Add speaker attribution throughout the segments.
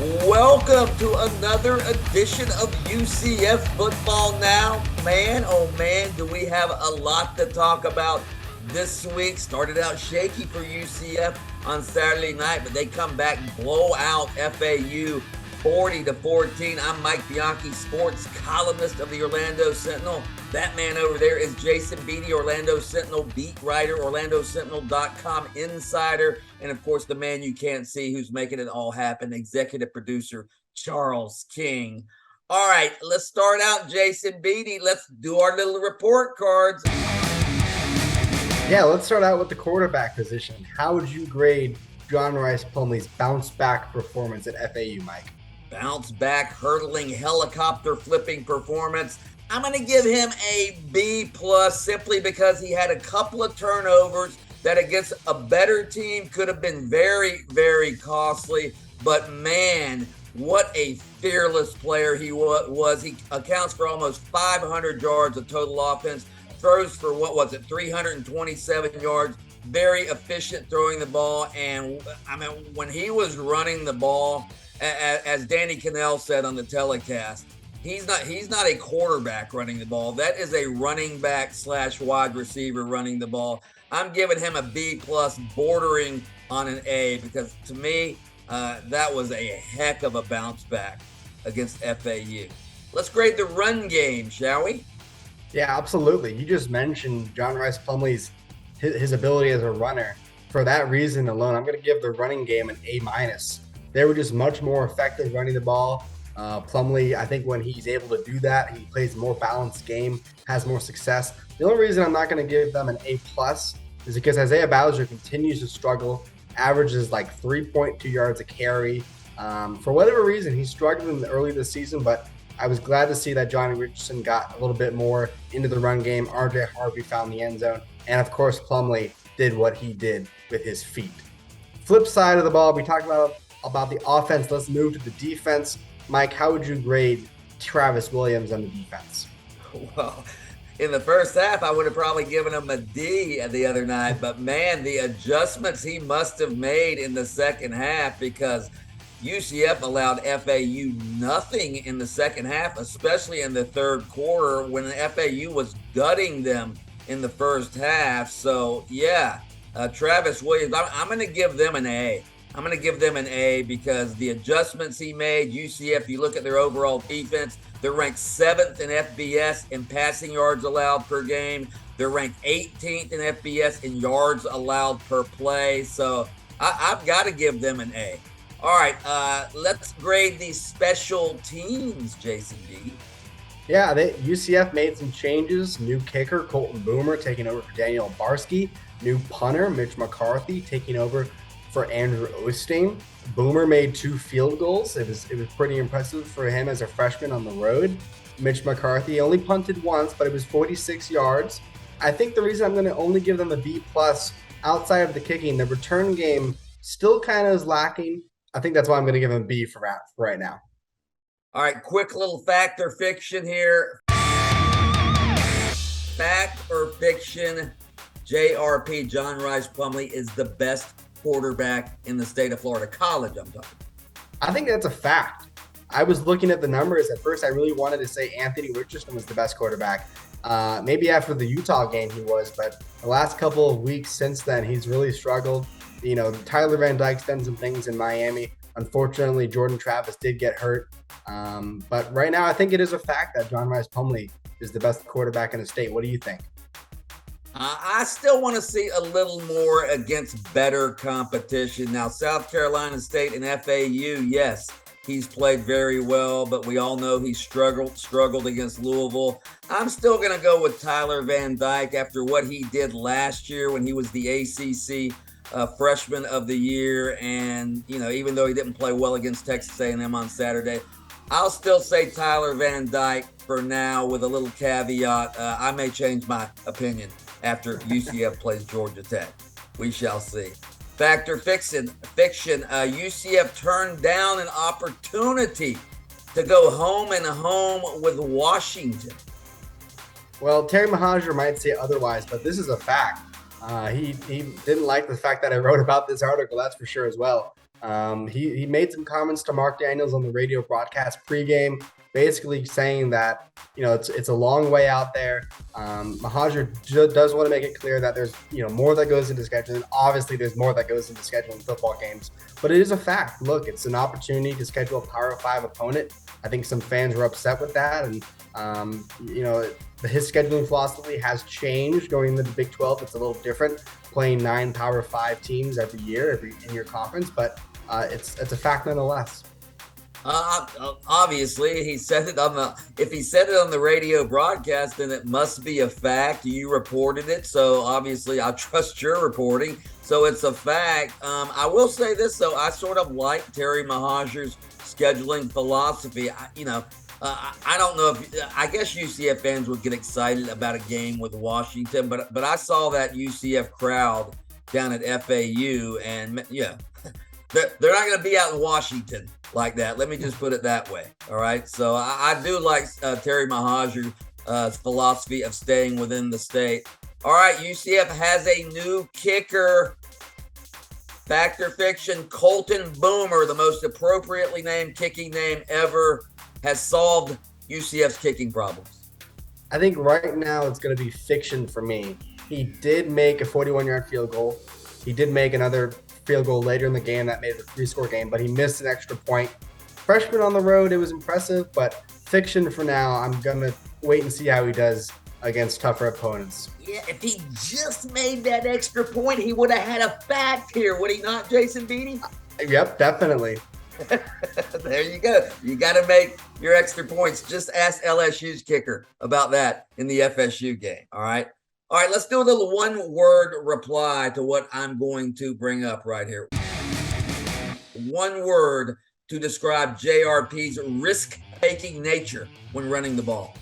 Speaker 1: Welcome to another edition of UCF Football Now. Man, oh man, do we have a lot to talk about this week. Started out shaky for UCF on Saturday night, but they come back and blow out FAU 40-14. I'm Mike Bianchi, sports columnist of the Orlando Sentinel. That man over there is Jason Beede, Orlando Sentinel beat writer, OrlandoSentinel.com insider, and of course the man you can't see who's making it all happen, executive producer Charles King. All right, let's start out, Jason Beede. Let's do our little report cards.
Speaker 2: Yeah, let's start out with the quarterback position. How would you grade John Rhys Plumlee's bounce-back performance at FAU, Mike?
Speaker 1: Bounce-back, hurdling, helicopter flipping performance. I'm going to give him a B+ simply because he had a couple of turnovers that against a better team could have been very, very costly. But man, what a fearless player he was. He accounts for almost 500 yards of total offense, throws for 327 yards, very efficient throwing the ball. And I mean, when he was running the ball, as Danny Cannell said on the telecast, he's not a quarterback running the ball. That is a running back / wide receiver running the ball. I'm giving him a B+, bordering on an A, because to me, that was a heck of a bounce back against FAU. Let's grade the run game, shall we?
Speaker 2: Yeah, absolutely. You just mentioned John Rhys Plumlee's his ability as a runner. For that reason alone, I'm going to give the running game an A-. They were just much more effective running the ball. Plumlee, I think when he's able to do that, he plays a more balanced game, has more success. The only reason I'm not going to give them an A+ is because Isaiah Bowser continues to struggle, averages like 3.2 yards a carry. For whatever reason, he's struggling early this season, but I was glad to see that Johnny Richardson got a little bit more into the run game. RJ Harvey found the end zone. And of course, Plumlee did what he did with his feet. Flip side of the ball, we talked about the offense. Let's move to the defense. Mike, how would you grade Travis Williams on the defense?
Speaker 1: Well, in the first half, I would have probably given him a D the other night. But man, the adjustments he must have made in the second half, because UCF allowed FAU nothing in the second half, especially in the third quarter when FAU was gutting them in the first half. So yeah, Travis Williams, I'm going to give them an A. I'm going to give them an A because the adjustments he made, UCF, you look at their overall defense, they're ranked 7th in FBS in passing yards allowed per game. They're ranked 18th in FBS in yards allowed per play. So I've got to give them an A. All right, let's grade these special teams, Jason Beede.
Speaker 2: Yeah, UCF made some changes. New kicker, Colton Boomer, taking over for Daniel Barsky. New punter, Mitch McCarthy, taking over for Andrew Osteen. Boomer made 2 field goals. It was pretty impressive for him as a freshman on the road. Mitch McCarthy only punted once, but it was 46 yards. I think the reason I'm going to only give them a B+, outside of the kicking, the return game still kind of is lacking. I think that's why I'm going to give them a B for right now.
Speaker 1: All right, quick little fact or fiction here. Fact or fiction, JRP, John Rhys Plumlee, is the best quarterback in the state of Florida. College, I'm talking.
Speaker 2: I think that's a fact. I was looking at the numbers. At first, I really wanted to say Anthony Richardson was the best quarterback. Maybe after the Utah game he was, but the last couple of weeks since then, he's really struggled. You know, Tyler Van Dyke's done some things in Miami. Unfortunately, Jordan Travis did get hurt. But right now, I think it is a fact that John Rhys Plumlee is the best quarterback in the state. What do you think?
Speaker 1: I still want to see a little more against better competition. Now, South Carolina State and FAU, yes, he's played very well, but we all know he struggled against Louisville. I'm still going to go with Tyler Van Dyke after what he did last year when he was the ACC freshman of the year. And, you know, even though he didn't play well against Texas A&M on Saturday, I'll still say Tyler Van Dyke for now with a little caveat. I may change my opinion after UCF plays Georgia Tech. We shall see. Fact or fiction, UCF turned down an opportunity to go home and home with Washington.
Speaker 2: Well, Terry Mohajir might say otherwise, but this is a fact. He didn't like the fact that I wrote about this article, that's for sure as well. He made some comments to Mark Daniels on the radio broadcast pregame, basically saying that, it's a long way out there. Mahajer does want to make it clear that there's, more that goes into scheduling. Obviously, there's more that goes into scheduling football games, but it is a fact. Look, it's an opportunity to schedule a Power 5 opponent. I think some fans were upset with that, and his scheduling philosophy has changed going into the Big 12. It's a little different, playing 9 Power 5 teams every year in your conference, but it's a fact nonetheless.
Speaker 1: Obviously, he said it if he said it on the radio broadcast, then it must be a fact. You reported it, so obviously I trust your reporting. So it's a fact. I will say this, though. I sort of like Terry Mahajer's scheduling philosophy. I don't know I guess UCF fans would get excited about a game with Washington, but I saw that UCF crowd down at FAU, and yeah, they're not going to be out in Washington like that. Let me just put it that way. All right. So I do like Terry Mahajer's philosophy of staying within the state. All right. UCF has a new kicker. Fact or fiction, Colton Boomer, the most appropriately named kicking name ever, has solved UCF's kicking problems.
Speaker 2: I think right now it's going to be fiction for me. He did make a 41-yard field goal. He did make another field goal later in the game that made it a 3-score game, but he missed an extra point. Freshman on the road, it was impressive, but fiction for now. I'm going to wait and see how he does against tougher opponents.
Speaker 1: Yeah, if he just made that extra point, he would have had a fact here, would he not, Jason Beede?
Speaker 2: Yep, definitely.
Speaker 1: There you go. You got to make your extra points. Just ask LSU's kicker about that in the FSU game, all right? All right, let's do a little one-word reply to what I'm going to bring up right here. One word to describe JRP's risk-taking nature when running the ball.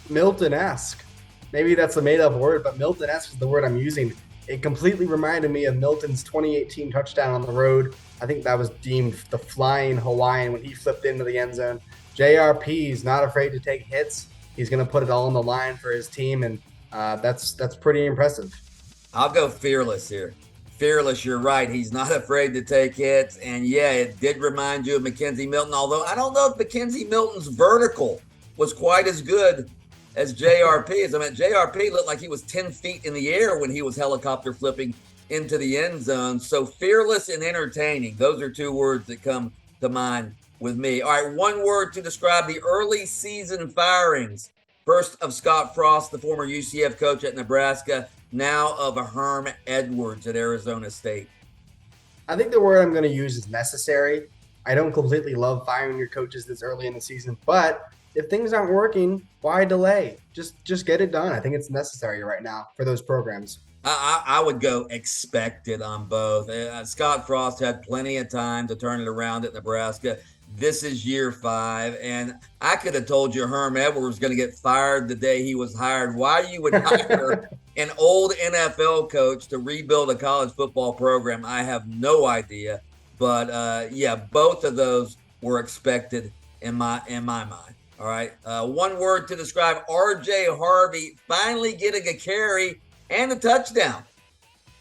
Speaker 2: Milton-esque. Maybe that's a made-up word, but Milton-esque is the word I'm using. It completely reminded me of Milton's 2018 touchdown on the road. I think that was deemed the flying Hawaiian when he flipped into the end zone. JRP is not afraid to take hits. He's going to put it all on the line for his team, and that's pretty impressive.
Speaker 1: I'll go fearless here. Fearless, you're right. He's not afraid to take hits. And yeah, it did remind you of Mackenzie Milton, although I don't know if Mackenzie Milton's vertical was quite as good as JRP's. I mean, JRP looked like he was 10 feet in the air when he was helicopter flipping into the end zone. So fearless and entertaining. Those are two words that come to mind with me. All right, one word to describe the early season firings. First of Scott Frost, the former UCF coach at Nebraska, now of Herm Edwards at Arizona State.
Speaker 2: I think the word I'm going to use is necessary. I don't completely love firing your coaches this early in the season, but if things aren't working, why delay? Just get it done. I think it's necessary right now for those programs.
Speaker 1: I would go expected on both. Scott Frost had plenty of time to turn it around at Nebraska. This is year 5, and I could have told you Herm Edwards was going to get fired the day he was hired. Why you would hire an old NFL coach to rebuild a college football program, I have no idea. But yeah, both of those were expected in my mind. All right. One word to describe R.J. Harvey finally getting a carry and a touchdown.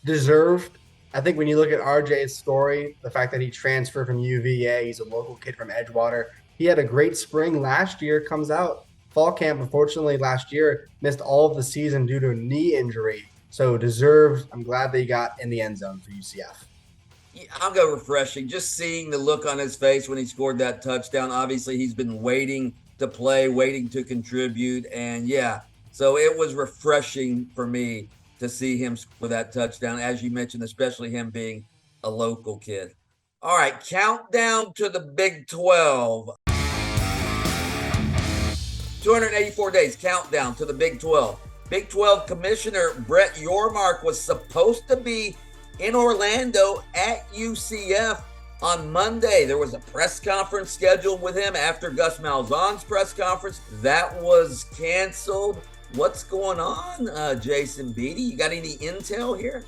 Speaker 2: Deserved. I think when you look at RJ's story, the fact that he transferred from UVA, he's a local kid from Edgewater. He had a great spring last year, comes out. Fall camp, unfortunately, last year, missed all of the season due to a knee injury. So deserved. I'm glad that he got in the end zone for UCF.
Speaker 1: I'll go refreshing. Just seeing the look on his face when he scored that touchdown. Obviously, he's been waiting to play, waiting to contribute. And yeah, so it was refreshing for me to see him score that touchdown, as you mentioned, especially him being a local kid. All right, countdown to the Big 12. 284 days, countdown to the Big 12. Big 12 Commissioner Brett Yormark was supposed to be in Orlando at UCF on Monday. There was a press conference scheduled with him after Gus Malzahn's press conference. That was canceled. What's going on, Jason Beede? You got any intel here?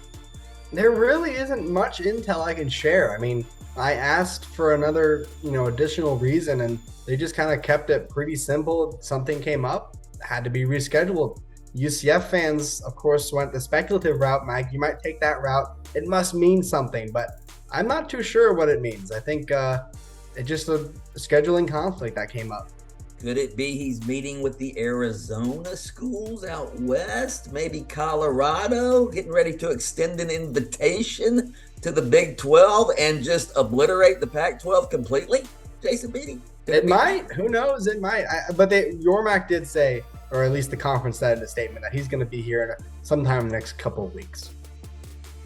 Speaker 2: There really isn't much intel I can share. I mean, I asked for another, additional reason, and they just kind of kept it pretty simple. Something came up, had to be rescheduled. UCF fans, of course, went the speculative route. Mike, you might take that route. It must mean something, but I'm not too sure what it means. I think it's just a scheduling conflict that came up.
Speaker 1: Could it be he's meeting with the Arizona schools out west? Maybe Colorado, getting ready to extend an invitation to the Big 12 and just obliterate the Pac-12 completely? Jason Beede?
Speaker 2: It might. Who knows? It might. But Yormark did say, or at least the conference said in a statement, that he's going to be here sometime in the next couple of weeks.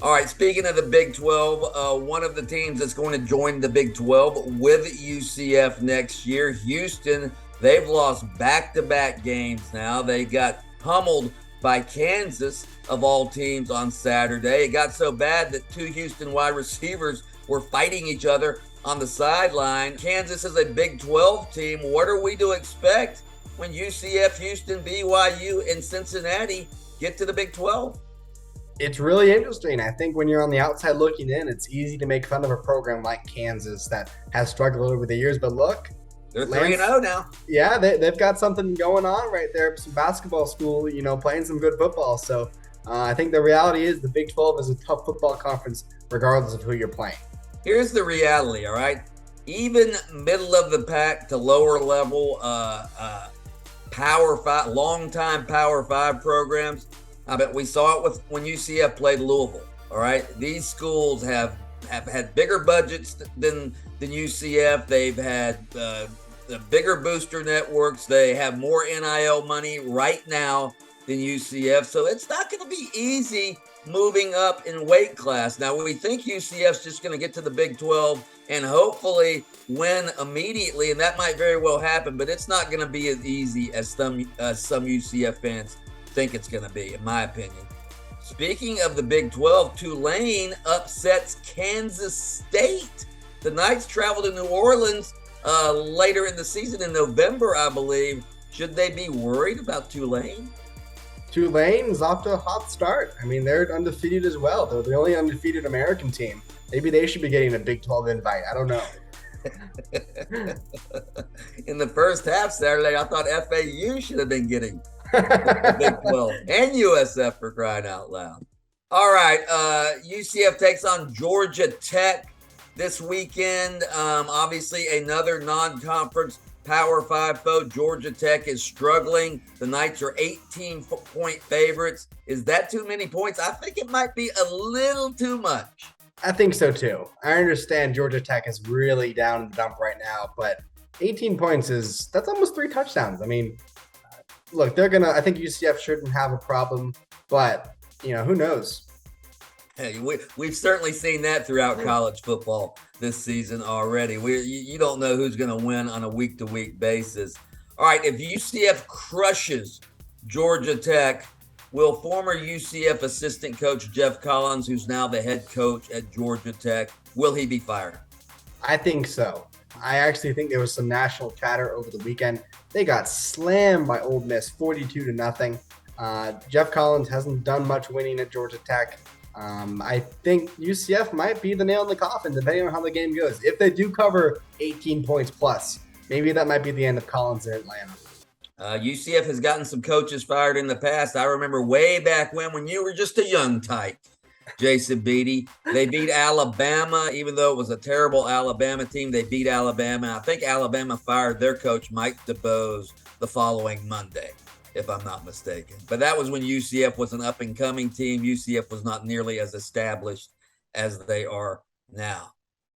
Speaker 1: All right, speaking of the Big 12, one of the teams that's going to join the Big 12 with UCF next year, Houston, they've lost back-to-back games now. They got pummeled by Kansas, of all teams, on Saturday. It got so bad that two Houston wide receivers were fighting each other on the sideline. Kansas is a Big 12 team. What are we to expect when UCF, Houston, BYU, and Cincinnati get to the Big 12?
Speaker 2: It's really interesting. I think when you're on the outside looking in, it's easy to make fun of a program like Kansas that has struggled over the years. But look,
Speaker 1: they're 3-0 now.
Speaker 2: Yeah, they've got something going on right there. Some basketball school, playing some good football. So I think the reality is the Big 12 is a tough football conference regardless of who you're playing.
Speaker 1: Here's the reality, all right? Even middle of the pack to lower level Power 5, long-time Power 5 programs, I bet we saw it with when UCF played Louisville. All right, these schools have had bigger budgets than UCF. They've had the bigger booster networks. They have more NIL money right now than UCF. So it's not going to be easy moving up in weight class. Now we think UCF's just going to get to the Big 12 and hopefully win immediately, and that might very well happen. But it's not going to be as easy as some UCF fans think it's going to be, in my opinion. Speaking of the Big 12, Tulane upsets Kansas State. The Knights travel to New Orleans later in the season in November, I believe. Should they be worried about Tulane?
Speaker 2: Tulane's off to a hot start. I mean, they're undefeated as well. They're the only undefeated American team. Maybe they should be getting a Big 12 invite. I don't know.
Speaker 1: In the first half Saturday, I thought FAU should have been getting the Big 12 and USF, for crying out loud. All right, UCF takes on Georgia Tech this weekend. Obviously, another non-conference Power 5 foe. Georgia Tech is struggling. The Knights are 18-point favorites. Is that too many points? I think it might be a little too much.
Speaker 2: I think so too. I understand Georgia Tech is really down in the dump right now, but 18 points that's almost 3 touchdowns. I mean, look, I think UCF shouldn't have a problem, but who knows?
Speaker 1: Hey, we've certainly seen that throughout college football this season already. You don't know who's going to win on a week-to-week basis. All right, if UCF crushes Georgia Tech, will former UCF assistant coach Jeff Collins, who's now the head coach at Georgia Tech, will he be fired?
Speaker 2: I think so. I actually think there was some national chatter over the weekend. They got slammed by Ole Miss 42-0. Jeff Collins hasn't done much winning at Georgia Tech. I think UCF might be the nail in the coffin, depending on how the game goes. If they do cover 18 points plus, maybe that might be the end of Collins in Atlanta.
Speaker 1: UCF has gotten some coaches fired in the past. I remember way back when you were just a young tyke, Jason Beede. They beat Alabama, even though it was a terrible Alabama team. They beat Alabama. I think Alabama fired their coach, Mike DeBose, the following Monday, if I'm not mistaken. But that was when UCF was an up-and-coming team. UCF was not nearly as established as they are now.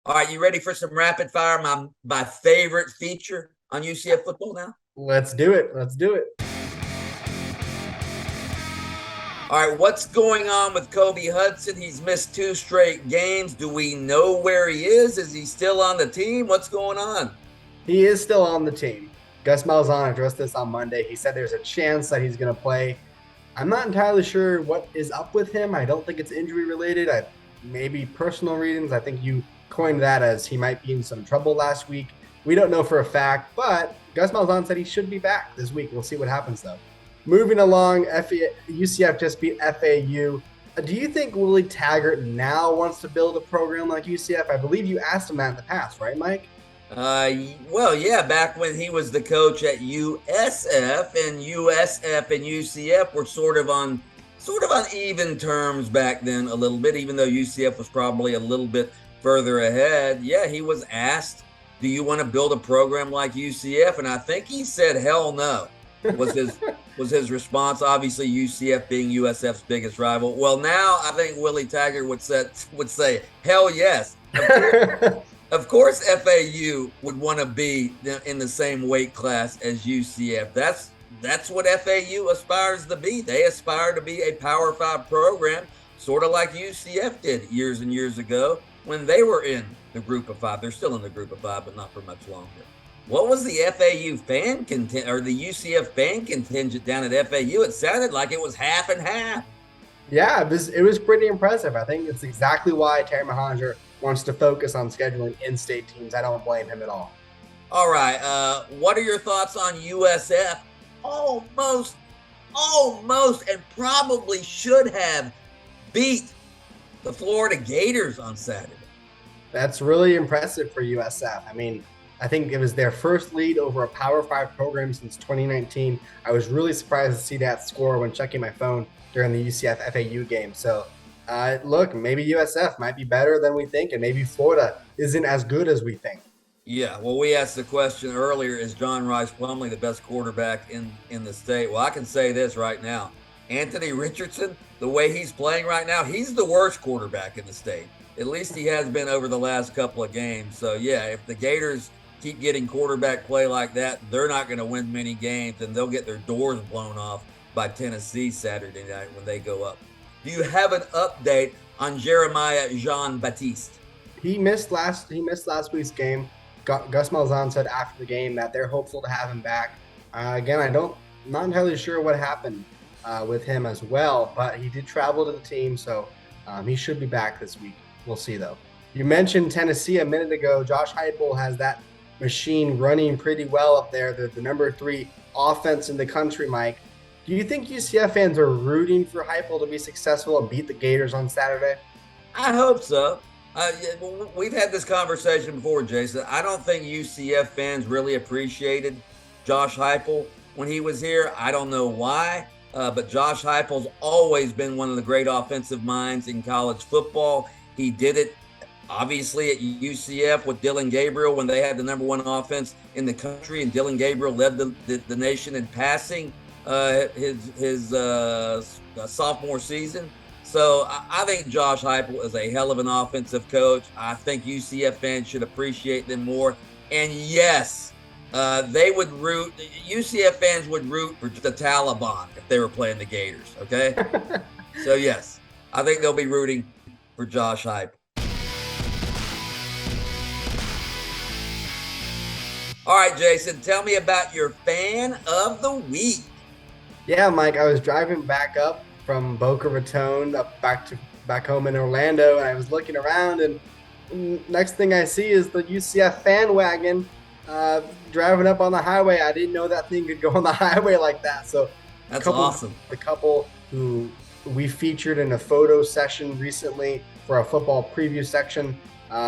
Speaker 1: All right, you ready for some rapid fire? My favorite feature on UCF Football Now?
Speaker 2: Let's do it.
Speaker 1: All right, what's going on with Kobe Hudson? He's missed 2 straight games. Do we know where he is? Is he still on the team? What's going on?
Speaker 2: He is still on the team. Gus Malzahn addressed this on Monday. He said there's a chance that he's going to play. I'm not entirely sure what is up with him. I don't think it's injury related. Maybe personal reasons. I think you coined that as he might be in some trouble last week. We don't know for a fact, but Gus Malzahn said he should be back this week. We'll see what happens, though. Moving along, UCF just beat FAU. Do you think Willie Taggart now wants to build a program like UCF? I believe you asked him that in the past, right, Mike?
Speaker 1: Well, yeah, back when he was the coach at USF, and UCF were sort of on even terms back then a little bit, even though UCF was probably a little bit further ahead, yeah, he was asked, do you want to build a program like UCF? And I think he said, hell no, was his response. Obviously, UCF being USF's biggest rival. Well, now I think Willie Taggart would say, hell yes. Of course, FAU would want to be in the same weight class as UCF. That's what FAU aspires to be. They aspire to be a Power 5 program, sort of like UCF did years and years ago when they were in the Group of 5. They're still in the Group of 5, but not for much longer. What was the FAU fan contingent or the UCF fan contingent down at FAU? It sounded like it was half and half.
Speaker 2: Yeah, it was pretty impressive. I think it's exactly why Terry Mohonja wants to focus on scheduling in-state teams. I don't blame him at all.
Speaker 1: All right. What are your thoughts on USF? Almost, and probably should have beat the Florida Gators on Saturday.
Speaker 2: That's really impressive for USF. I mean, I think it was their first lead over a Power 5 program since 2019. I was really surprised to see that score when checking my phone during the UCF FAU game. So, look, maybe USF might be better than we think, and maybe Florida isn't as good as we think.
Speaker 1: Yeah, well, we asked the question earlier, is John Rhys Plumlee the best quarterback in the state? Well, I can say this right now. Anthony Richardson, the way he's playing right now, he's the worst quarterback in the state. At least he has been over the last couple of games. So, yeah, if the Gators keep getting quarterback play like that, they're not going to win many games, and they'll get their doors blown off by Tennessee Saturday night when they go up. Do you have an update on Jeremiah Jean-Baptiste?
Speaker 2: He missed last week's game. Gus Malzahn said after the game that they're hopeful to have him back. Again, not entirely sure what happened with him as well, but he did travel to the team, so he should be back this week. We'll see, though. You mentioned Tennessee a minute ago. Josh Heupel has that machine running pretty well up there. They're the number 3 offense in the country, Mike. Do you think UCF fans are rooting for Heupel to be successful and beat the Gators on Saturday?
Speaker 1: I hope so. We've had this conversation before, Jason. I don't think UCF fans really appreciated Josh Heupel when he was here. I don't know why, but Josh Heupel's always been one of the great offensive minds in college football. He did it, obviously, at UCF with Dylan Gabriel when they had the number 1 offense in the country, and Dylan Gabriel led the nation in passing his sophomore season. So I think Josh Heupel is a hell of an offensive coach. I think UCF fans should appreciate them more. And yes, UCF fans would root for the Taliban if they were playing the Gators, okay? So yes, I think they'll be rooting for Josh Heupel. All right, Jason, tell me about your fan of the week.
Speaker 2: Yeah, Mike, I was driving back up from Boca Raton back home in Orlando, and I was looking around, and next thing I see is the UCF fan wagon driving up on the highway. I didn't know that thing could go on the highway like that. So
Speaker 1: that's awesome.
Speaker 2: The couple who we featured in a photo session recently for a football preview section,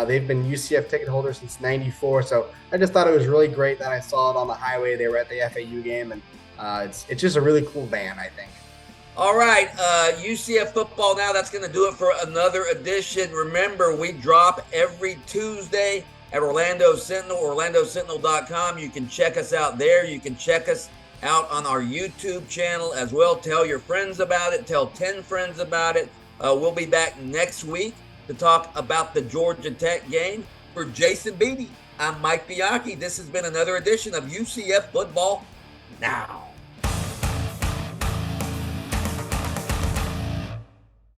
Speaker 2: they've been UCF ticket holders since '94. So I just thought it was really great that I saw it on the highway. They were at the FAU game, and it's just a really cool van, I think.
Speaker 1: All right, UCF Football Now, that's going to do it for another edition. Remember, we drop every Tuesday at Orlando Sentinel, orlandosentinel.com. You can check us out there. You can check us out on our YouTube channel as well. Tell your friends about it. Tell 10 friends about it. We'll be back next week to talk about the Georgia Tech game. For Jason Beede, I'm Mike Bianchi. This has been another edition of UCF Football Now.